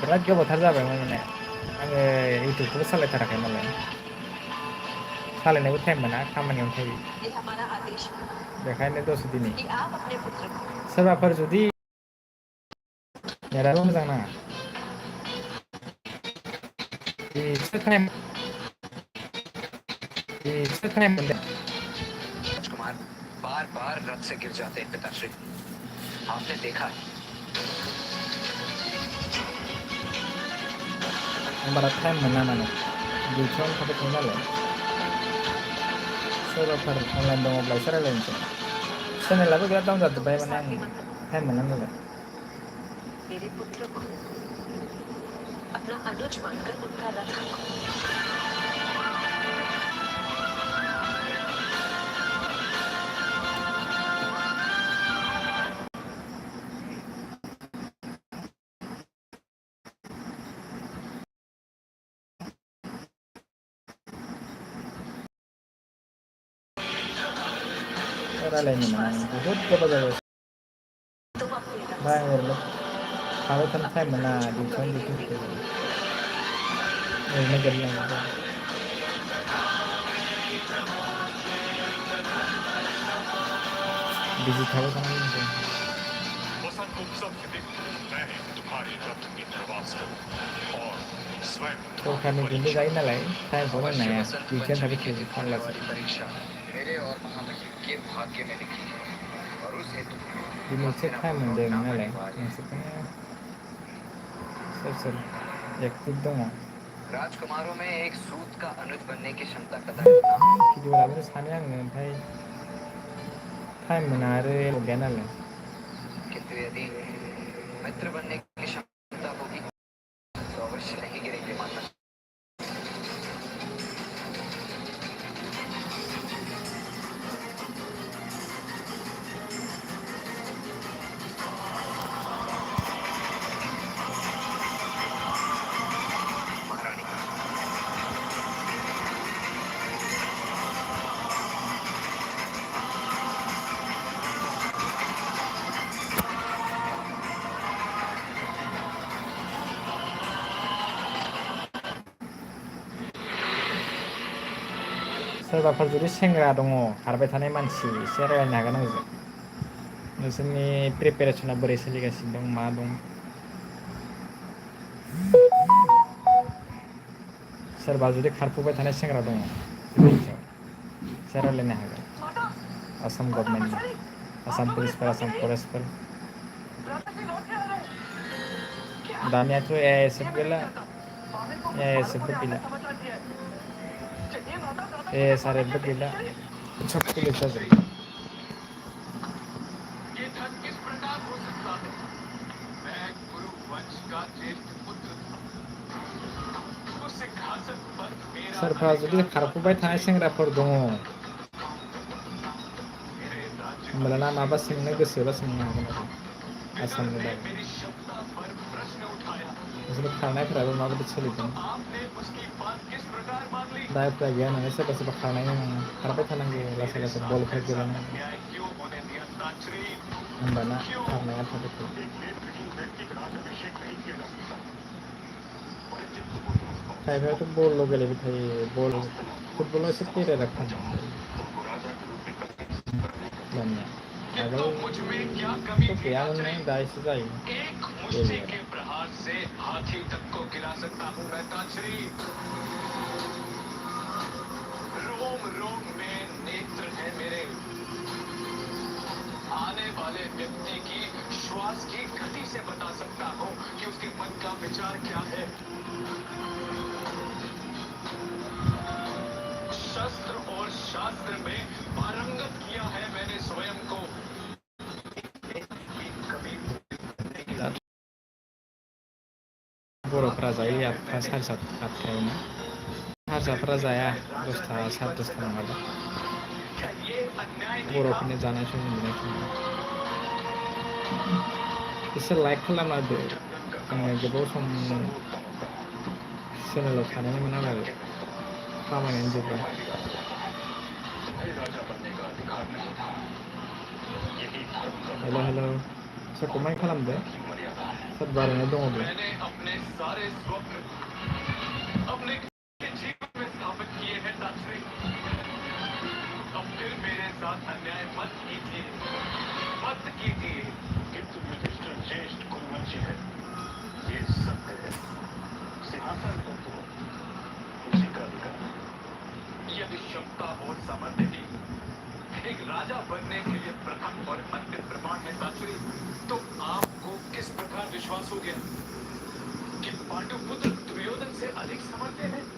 बिराद गोबावथार जाबायमोन माने आङो इउटुबखौबो सालायथाराखै मालाय सालायनोबो टाइम मोना खामानियावनो थायो बेखायनो दसे दिनै सोरबाफोर जुदि नेटाबो मोजां नाङा दिनैसो टाइम मोनदों राजकुमार बार बार रथ से गिर जाते हैं पिताश्री आपने देखा है आं बारा टाइम मोना माने डिउटियावनो थाबाय थायो नालाय सोरबाफोर अनलाइन दङब्ला एसे रायज्लायनोसै चेनेलाबो बिराद डाउन जाजोब्बाय माने आं टाइम मोना नालाय मेरे पुत्र को अपना अनुज मानकर उनका रथ हाँको रायज्लायनो मोना बहुद गोबाव जाबाय तुम अपने रथ ओमफ्राय आं ओरैनो थाबाय थानो टाइम मोना डिउटियावनो डिउटि होयो ओरैनो गोलैलाङो बिजि थाबाय थानांगौ जायो वसंत उत्सव के दिन मैं तुम्हारे रथ की प्रवास करूं और स्वयं सरकारनि गुन्दै जायो नालाय टाइमखौ होनो अवश्य हाया वसंत डिउटियावनो पंचमी थाबाय के थायो दिन होने फाग्लासो वाली परीक्षा मेरे और महामहिम के भाग्य में लिखी है और उस हेतु दिनैसो टाइम हस्तिनापुर मोनदों लौटना नालाय अनिवार्य है नोंसोरखौनो सोर सोर एक्टिभ दङ राजकुमारों में एक सूत का अनुज बनने की क्षमता कदा भिडिअ लाबोनो सानो आङो ओमफ्राय टाइम मोना आरो एलाव गैया नालाय किंतु यदि मित्र बनने की क्षमता होगी तो अवश्य नहीं गिरेंगे माता महारानी सोरबाफोर जुदि सेंग्रा दङ खारबाय थानाय मानसि एसे रायज्लायनो हागोन आंजों नोंसोरनि प्रिपेरेसना बोरै सोलिगासिनो दं मा दं सोरबा जुदि खारफुबाय थानाय सेंग्रा दङ एसे रायज्लायनो हागोन आसाम गभर्नमेन्टनि आसाम पुलिसफोर आसाम फरेस्टफोर दानियाथ' एआइएसएफ गैला एआइएसएफबो गैला एएसआरएफबो गैला सब पुलिस जाजोब्बाय ये धन किस प्रकार हो सकता है मैं गुरु वंश का ज्येष्ठ पुत्र था उससे घातक पद मेरा सोरबा जुदि खारफुबाय थानाय सेंग्राफोर दङ मेरे राज्य होमब्लाना माबा सोंनो गोसोबा सोंनो हागोन आरो आसामनि ने बागै मेरी क्षमता पर प्रश्न उठाया बिसोरनि खारनायफोराबो माबायदि सोलिदों आपने उसकी बात किस प्रकार मान ली दायफ्रा गैया होननानै सोरबा सोरबा खारनाय नङा खारबाय थानांगौ लासै लासै बलफोर गेलेनांगौ अन्याय क्यों होने दिया तांत्रिक होमबाना खारनाया थाबाय थायो एक नेत्रहीन व्यक्ति का अभिषेक नहीं किया जा सकता खायफायाथ' बलल' गेलेबाय थायो बल फुटबलाव एसे केरियारा खम दानिया तो मुझ में क्या कमी आगोलथ' थी गैयामोननो तांत्रिक दा एसे जायो एक मुष्टि केरियारा के प्रहार से हाथी तक को गिरा सकता हूँ मैं तांत्रिक रोम रोम में नेत्र है मेरे आने वाले व्यक्ति की श्वास की गति से बता सकता हूँ कि उसके मन का विचार क्या है शस्त्र और शास्त्र में पारंगत किया है मैंने स्वयं को कभी बर'फोरा जायो 8था साढ़े 8थायावनो हारसाफोरा जाया 10था साढ़े 10था नङाबा बर'फोरनि जानाय सम उन्दुनाय समाव एसे लाइक खालामना होदो आङो गोबाव सम चेनेलाव थानायनो मोना आरो खामानियानो जोबा हेल' हेल' सोर कमेन्ट खालामदो सब बारे में दूंगा मैंने अपने सारे स्वप्न अपने जीवन में स्थापित किए हैं ताश्री। अब फिर मेरे साथ अन्याय मत कीजिए, मत कीजिए। किंतु युधिष्ठिर ज्येष्ठ कुरुवंशी है, ये सत्य है। सिंहासन पर तो उसी का अधिकार। यदि क्षमता और सामर्थ्य की एक राजा बनने के लिए प्रथम और अंतिम प्रमाण है ताश्री, तो आपको किस प्रकार विश्वास हो गया कि पांडुपुत्र दुर्योधन से अधिक समर्थ्य है?